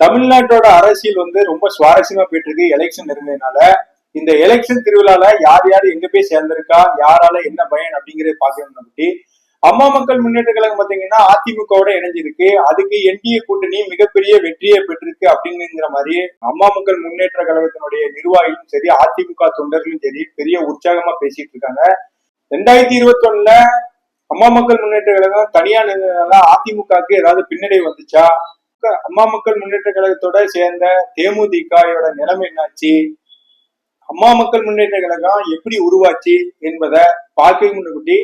தமிழ்நாட்டோட அரசியல் ரொம்ப சுவாரஸ்யமா போயிட்டு இருக்கு எலெக்ஷன் நெருங்கினால. இந்த எலெக்ஷன் திருவிழால யார் யார் எங்க போய் சேர்ந்திருக்கா, யாரால என்ன பயன் அப்படிங்கறத பாக்கணும். பத்தி அம்மா மக்கள் முன்னேற்ற கழகம் பாத்தீங்கன்னா அதிமுகவோட இணைஞ்சிருக்கு. அதுக்கு என்டிஏ கூட்டணி மிகப்பெரிய வெற்றியை பெற்றிருக்கு அப்படிங்கிற மாதிரி அம்மா மக்கள் முன்னேற்ற கழகத்தினுடைய நிர்வாகிகளும் சரி, அதிமுக தொண்டர்களும் சரி பெரிய உற்சாகமா பேசிட்டு இருக்காங்க. 2021 அம்மா மக்கள் முன்னேற்ற கழகம் தனியா நின்றதுனால அதிமுகவுக்கு ஏதாவது பின்னடைவு வந்துச்சா? அம்மா மக்கள் முன்னேற்ற கழகத்தோட சேர்ந்த தேமுதிகவோட நிலைமை என்னாச்சு? அம்மா மக்கள் முன்னேற்ற கழகம் எப்படி உருவாச்சு என்பதை பார்க்க முன்னாடி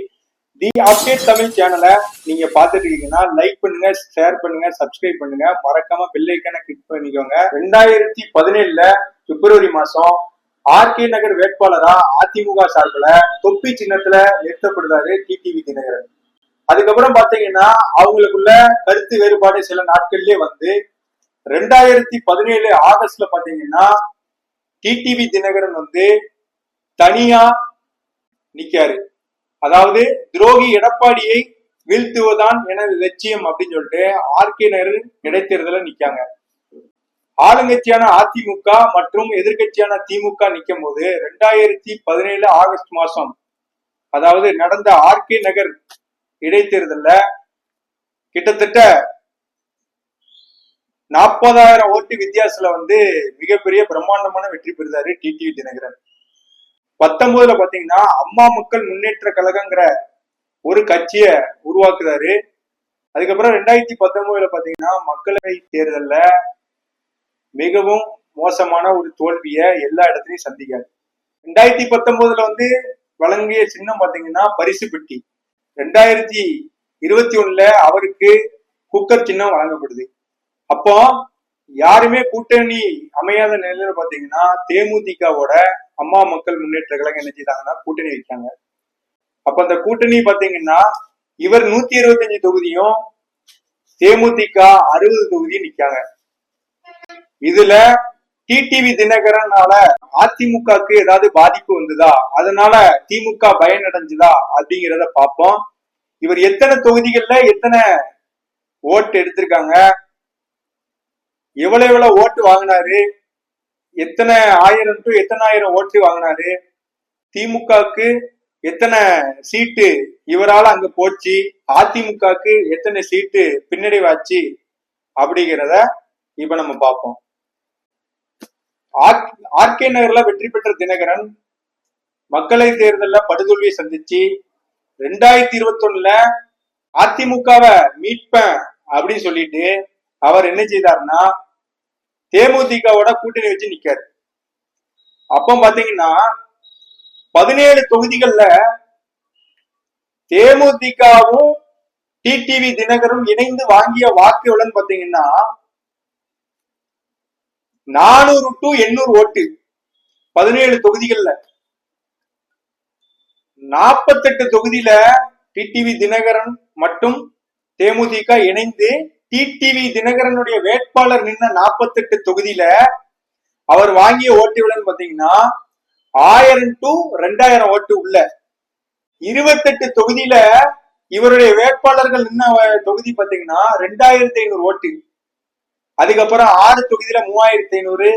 தி அப்டேட் தமிழ் சேனலை நீங்க பார்த்துட்டு இருக்கீங்கன்னா லைக் பண்ணுங்க, ஷேர் பண்ணுங்க, சப்ஸ்கிரைப் பண்ணுங்க, மறக்காம பெல் ஐக்கானை கிளிக் பண்ணிக்கோங்க. 2017 பிப்ரவரி மாசம் ஆர்கே நகர் வேட்பாளரா அதிமுக சார்பில் தொப்பி சின்னத்துல நிறுத்தப்படுறாரு டிடிவி தினகரன். அதுக்கப்புறம் பாத்தீங்கன்னா அவங்களுக்குள்ள கருத்து வேறுபாடு சில நாட்கள்லயே 2017 ஆகஸ்ட்ல பாத்தீங்கன்னா டிடிவி தினகரன் தனியா நிக்காரு. அதாவது துரோகி எடப்பாடியை வீழ்த்துவதான் எனது லட்சியம் அப்படின்னு சொல்லிட்டு ஆர்கே நகர் இடைத்தேர்தல நிக்காங்க. ஆளுங்கட்சியான அதிமுக மற்றும் எதிர்கட்சியான திமுக நிக்கும் போது 2017 ஆகஸ்ட் மாசம் அதாவது நடந்த ஆர்கே நகர் இடைத்தேர்தல்ல கிட்டத்தட்ட 40,000 ஓட்டு வித்தியாசத்துல மிகப்பெரிய பிரம்மாண்டமான வெற்றி பெறுதாரு டிடிவி தினகரன். 19 பாத்தீங்கன்னா அம்மா மக்கள் முன்னேற்ற கழகங்கிற ஒரு கட்சியை உருவாக்குறாரு. அதுக்கப்புறம் 2019 பாத்தீங்கன்னா மக்களவை தேர்தல்ல மிகவும் மோசமான ஒரு தோல்வியை எல்லா இடத்துலயும் சந்திக்காரு. 2019 வழங்கிய சின்னம் பாத்தீங்கன்னா பரிசு பெட்டி. 2021 அவருக்கு குக்கர் சின்னம் வழங்கப்படுது. அப்போ யாருமே கூட்டணி அமையாத நிலையில பாத்தீங்கன்னா தேமுதிகவோட அம்மா மக்கள் முன்னேற்ற கழகம் என்ன செய்தாங்கன்னா கூட்டணி வைக்காங்க. அப்ப அந்த கூட்டணி பாத்தீங்கன்னா இவர் 125 தொகுதியும் தேமுதிக 60 தொகுதியும் நிக்காங்க. இதுல டிடிவி தினகரனால அதிமுகக்கு ஏதாவது பாதிப்பு வந்ததா, அதனால திமுக பயனடைஞ்சுதா அப்படிங்கிறத பார்ப்போம். இவர் எத்தனை தொகுதிகள்ல எத்தனை ஓட்டு எடுத்திருக்காங்க, எவ்வளவு ஓட்டு வாங்கினாரு, எத்தனை ஆயிரம் டு எத்தனை ஆயிரம் ஓட்டு வாங்கினாரு, திமுகக்கு எத்தனை சீட்டு இவரால் அங்க போச்சு, அதிமுகக்கு எத்தனை சீட்டு பின்னடைவாச்சு அப்படிங்கிறத இப்ப நம்ம பார்ப்போம். ஆர்கே நகர்ல வெற்றி பெற்ற தினகரன் மக்களை தேர்தலில் படுதோல்வியை சந்திச்சு 2021 அதிமுகவை மீட்பேன் அப்படின்னு சொல்லிட்டு அவர் என்ன செய்தார்னா தேமுதிகவோட கூட்டணி வச்சு நிக்காரு. அப்ப பாத்தீங்கன்னா 17 தொகுதிகள்ல தேமுதிகவும் டிடிவி தினகரும் இணைந்து வாங்கிய வாக்கு எவ்வளவுன்னு பாத்தீங்கன்னா 400 to 800 ஓட்டு. 17 தொகுதிகள்ல 48 தொகுதியில டிடிவி தினகரன் மற்றும் தேமுதிக இணைந்து டிடிவி தினகரனுடைய வேட்பாளர் நின்ன 48 தொகுதியில அவர் வாங்கிய ஓட்டு எவ்வளவுன்னு பாத்தீங்கன்னா 1000 to 2000 ஓட்டு உள்ள. 28 தொகுதியில இவருடைய வேட்பாளர்கள் நின்ன தொகுதி பாத்தீங்கன்னா 2500 ஓட்டு. அதுக்கப்புறம் 6 தொகுதியில 3500,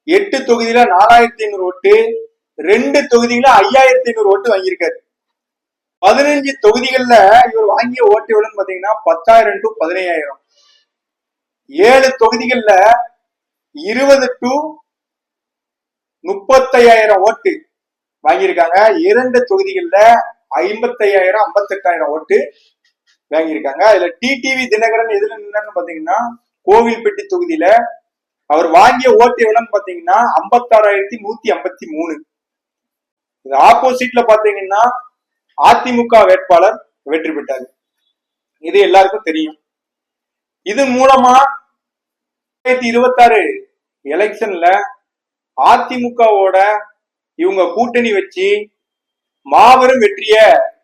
8 தொகுதியில 4500 ஓட்டு, 2 தொகுதியில 5500 ஓட்டு வாங்கியிருக்காரு. 15 தொகுதிகள்ல இவர் வாங்கிய ஓட்டு எவ்வளவுன்னு பாத்தீங்கன்னா 10,000 to 15,000. 7 தொகுதிகள்ல 20 to 35,000 ஓட்டு வாங்கியிருக்காங்க. 2 தொகுதிகள்ல 55,000, 58,000 ஓட்டு வாங்கியிருக்காங்க. இதுல டிடிவி தினகரன் எதுல நின்னாருன்னு பாத்தீங்கன்னா கோவில்பட்டி தொகுதியில அவர் வாங்கிய ஓட்டு எவ்வளவுன்னு பாத்தீங்கன்னா 56,153. இது ஆப்போசிட்ல பாத்தீங்கன்னா அதிமுக வேட்பாளர் வெற்றி பெற்றாரு. இது எல்லாருக்கும் தெரியும். இது மூலமா 2026 எலெக்ஷன்ல அதிமுகவோட இவங்க கூட்டணி வச்சு மாபெரும் வெற்றிய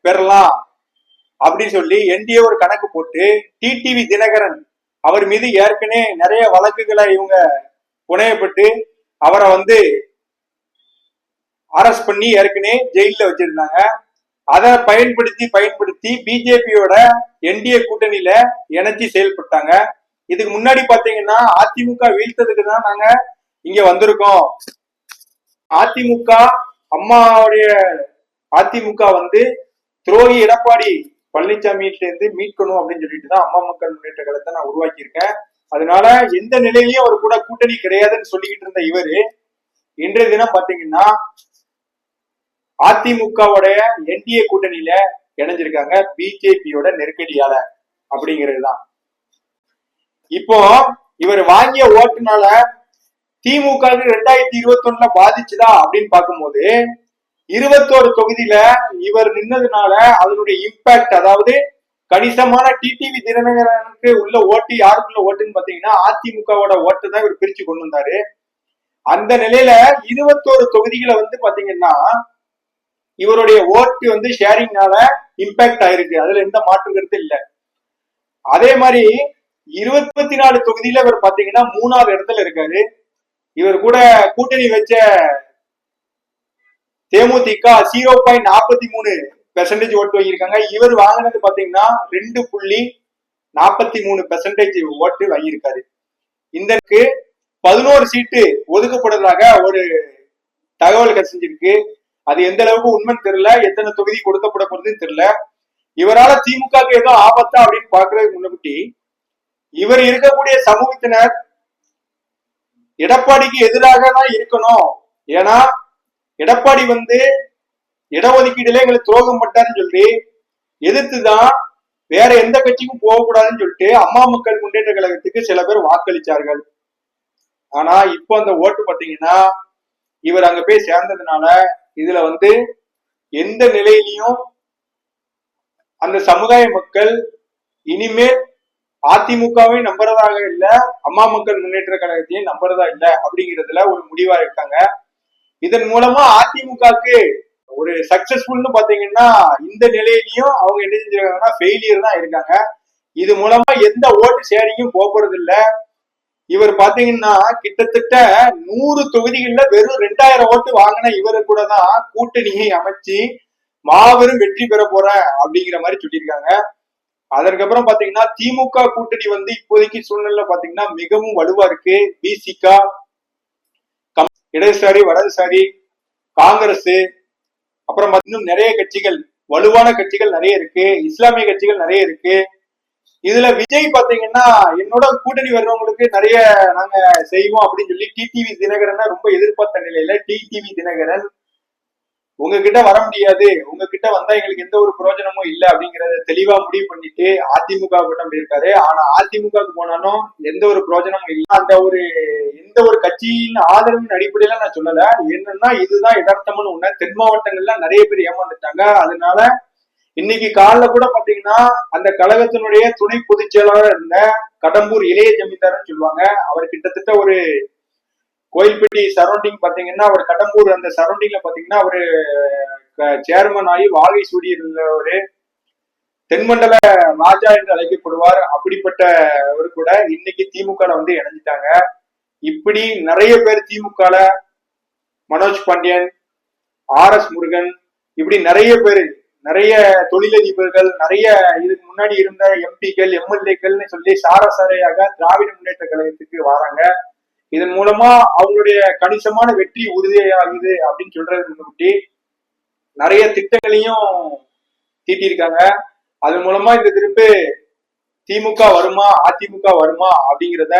பெறலாம் அப்படின்னு சொல்லி என்டிஏ ஒரு கணக்கு போட்டு டிடிவி தினகரன் அவர் மீது ஏற்கனவே நிறைய வழக்குகளை இவங்க புனையப்பட்டு அவரை அரெஸ்ட் பண்ணி ஏற்கனவே ஜெயில வச்சிருந்தாங்க. அதை பயன்படுத்தி பிஜேபியோட என்டிஏ கூட்டணியில இணைச்சி செயல்பட்டாங்க. இதுக்கு முன்னாடி பாத்தீங்கன்னா அதிமுக வீழ்த்ததுக்கு தான் நாங்க இங்க வந்திருக்கோம். அதிமுக அம்மாவுடைய அதிமுக வந்து துரோகி எடப்பாடி பழனிசாமியில இருந்து மீட்கணும் அப்படின்னு சொல்லிட்டு தான் அம்மா மக்கள் முன்னேற்ற கழகத்தை நான் உருவாக்கி இருக்கேன். அதனால எந்த நிலையிலயும் அவர் கூட கூட்டணி கிடையாதுன்னு சொல்லிக்கிட்டு இருந்த இவரு இன்றைய தினம் பாத்தீங்கன்னா அதிமுகவுடைய என்டிஏ கூட்டணியில இணைஞ்சிருக்காங்க பிஜேபியோட நெருக்கடியால அப்படிங்கிறதுதான். இப்போ இவர் வாங்கிய ஓட்டுனால திமுக 2021 பாதிச்சுதா அப்படின்னு பார்க்கும்போது 21 தொகுதியில இவர் நின்னதுனால அதனுடைய இம்பாக்ட், அதாவது கணிசமான டிடிவி தினகரனுக்கு உள்ள ஓட்டு யாருக்குள்ள ஓட்டுன்னு பாத்தீங்கன்னா அதிமுகவோட ஓட்டு தான் இவர் பிரிச்சு கொண்டு வந்தாரு. அந்த நிலையில 21 தொகுதிகளை வந்து பாத்தீங்கன்னா இவருடைய ஓட்டு வந்து ஷேரிங்னால இம்பாக்ட் ஆயிருக்கு. அதுல எந்த மாற்று கருத்து இல்ல. அதே மாதிரி 24 தொகுதியில இவர் பாத்தீங்கன்னா 3வது இடத்துல இருக்காரு. இவர் கூட கூட்டணி வச்ச தேமுதிக 0.43% ஓட்டு வாங்கியிருக்காங்க. இவர் வாங்கினது பாத்தீங்கன்னா 2.43% ஓட்டு வாங்கியிருக்காரு. இந்த 11 சீட்டு ஒதுக்கப்படுறதாக ஒரு தகவல் கசிஞ்சிருக்கு. அது எந்த அளவுக்கு உண்மைன்னு தெரியல, எத்தனை தொகுதி கொடுக்கப்பட போறதுன்னு தெரியல. இவரால திமுக ஏதோ ஆபத்தா அப்படின்னு பாக்குறதுக்கு முன்னாடி இவர் இருக்கக்கூடிய சமூகத்தினர் எடப்பாடிக்கு எதிராக தான் இருக்கணும். ஏன்னா எடப்பாடி வந்து இடஒதுக்கீடுல எங்களுக்கு துரோகம் பட்டாருன்னு சொல்லி எதிர்த்துதான் வேற எந்த கட்சிக்கும் போகக்கூடாதுன்னு சொல்லிட்டு அம்மா மக்கள் முன்னேற்ற கழகத்துக்கு சில பேர் வாக்களிச்சார்கள். ஆனா இப்போ அந்த ஓட்டு பாத்தீங்கன்னா இவர் அங்க போய் சேர்ந்ததுனால இதுல வந்து எந்த நிலையிலையும் அந்த சமுதாய மக்கள் இனிமேல் அதிமுகவை நம்புறதாக இல்ல, அம்மா மக்கள் முன்னேற்ற கழகத்தையும் நம்புறதா இல்ல அப்படிங்கிறதுல ஒரு முடிவா இருக்காங்க. இதன் மூலமா அதிமுகக்கு ஒரு சக்சஸ்ஃபுல்னு பாத்தீங்கன்னா இந்த நிலையிலையும் அவங்க என்ன செஞ்சிருக்காங்கன்னா ஃபெயிலியர் தான் இருக்காங்க. இது மூலமா எந்த ஓட்டு ஷேரிங்கும் போறது இல்ல. இவர் பாத்தீங்கன்னா கிட்டத்தட்ட 100 தொகுதிகள்ல வெறும் 2000 ஓட்டு வாங்கின இவரு கூட தான் கூட்டணியை அமைச்சு மாபெரும் வெற்றி பெற போறேன் அப்படிங்கிற மாதிரி சொல்லியிருக்காங்க. அதற்கப்புறம் பாத்தீங்கன்னா திமுக கூட்டணி வந்து இப்போதைக்கு சூழ்நிலை பாத்தீங்கன்னா மிகவும் வலுவா இருக்கு. பிசிக, இடதுசாரி, வலதுசாரி, காங்கிரஸ், அப்புறம் இன்னும் நிறைய கட்சிகள், வலுவான கட்சிகள் நிறைய இருக்கு. இஸ்லாமிய கட்சிகள் நிறைய இருக்கு. இதுல விஜய் பாத்தீங்கன்னா என்னோட கூட்டணி வர்றவங்களுக்கு நிறைய நாங்க செய்வோம் அப்படின்னு சொல்லி டிடிவி தினகரனை ரொம்ப எதிர்பார்த்த நிலையில டிடிவி தினகரன் உங்ககிட்ட வர முடியாது, உங்ககிட்ட வந்தா எங்களுக்கு எந்த ஒரு பிரயோஜனமும் இல்லை அப்படிங்கறத தெளிவா முடிவு பண்ணிட்டு அதிமுக கிட்ட போயிருக்காரு. ஆனா அதிமுக போனாலும் எந்த ஒரு பிரயோஜனமும் இல்லை. அந்த ஒரு எந்த ஒரு கட்சியின் ஆதரவின் அடிப்படையில நான் சொல்லல. என்னன்னா இதுதான் யதார்த்தம்னு ஒண்ணு. தென் மாவட்டங்கள்ல நிறைய பேர் ஏமாந்துட்டாங்க. அதனால இன்னைக்கு காலைல கூட பாத்தீங்கன்னா அந்த கழகத்தினுடைய துணை பொதுச் செயலாளர் இருந்த கடம்பூர் இளைய ஜமீன்தார்னு சொல்லுவாங்க. அவர் கிட்டத்தட்ட ஒரு கோயில்பட்டி சரௌண்டிங் பாத்தீங்கன்னா அவர் கடம்பூர் அந்த சரௌண்டிங்ல பாத்தீங்கன்னா அவரு சேர்மன் ஆகி வாகை சூடி இருந்தவரு, தென்மண்டல ராஜா என்று அழைக்கப்படுவார். அப்படிப்பட்டவர் கூட இன்னைக்கு திமுக வந்து இணைஞ்சிட்டாங்க. இப்படி நிறைய பேர் திமுக, மனோஜ் பாண்டியன், RS முருகன், இப்படி நிறைய பேர், நிறைய தொழிலதிபர்கள், நிறைய இதுக்கு முன்னாடி இருந்த எம்பிக்கள், MLAக்கள்னு சொல்லி சாரசாரையாக திராவிட முன்னேற்ற கழகத்துக்கு வராங்க. இதன் மூலமா அவங்களுடைய கணிசமான வெற்றி உறுதியாகுது அப்படின்னு சொல்றது முன்னாடி நிறைய திட்டங்களையும் தீட்டியிருக்காங்க. அதன் மூலமா இந்த திருப்பு திமுக வருமா அதிமுக வருமா அப்படிங்கிறத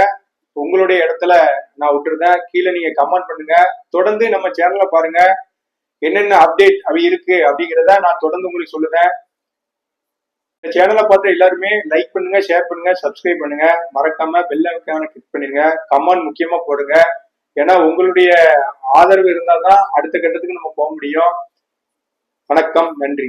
உங்களுடைய இடத்துல நான் விட்டுருந்தேன். கீழே நீங்க கமெண்ட் பண்ணுங்க. தொடர்ந்து நம்ம சேனல்ல பாருங்க, என்னென்ன அப்டேட் அப்படி இருக்கு அப்படிங்கிறத நான் தொடர்ந்து உங்களுக்கு சொல்லுவேன். இந்த சேனலை பார்த்து எல்லாருமே லைக் பண்ணுங்க, ஷேர் பண்ணுங்க, சப்ஸ்கிரைப் பண்ணுங்க. மறக்காம பெல் ஐகானை கிளிக் பண்ணுங்க. கமெண்ட் முக்கியமா போடுங்க. ஏன்னா உங்களுடைய ஆதரவு இருந்தாதான் அடுத்த கட்டத்துக்கு நம்ம போக முடியும். வணக்கம், நன்றி.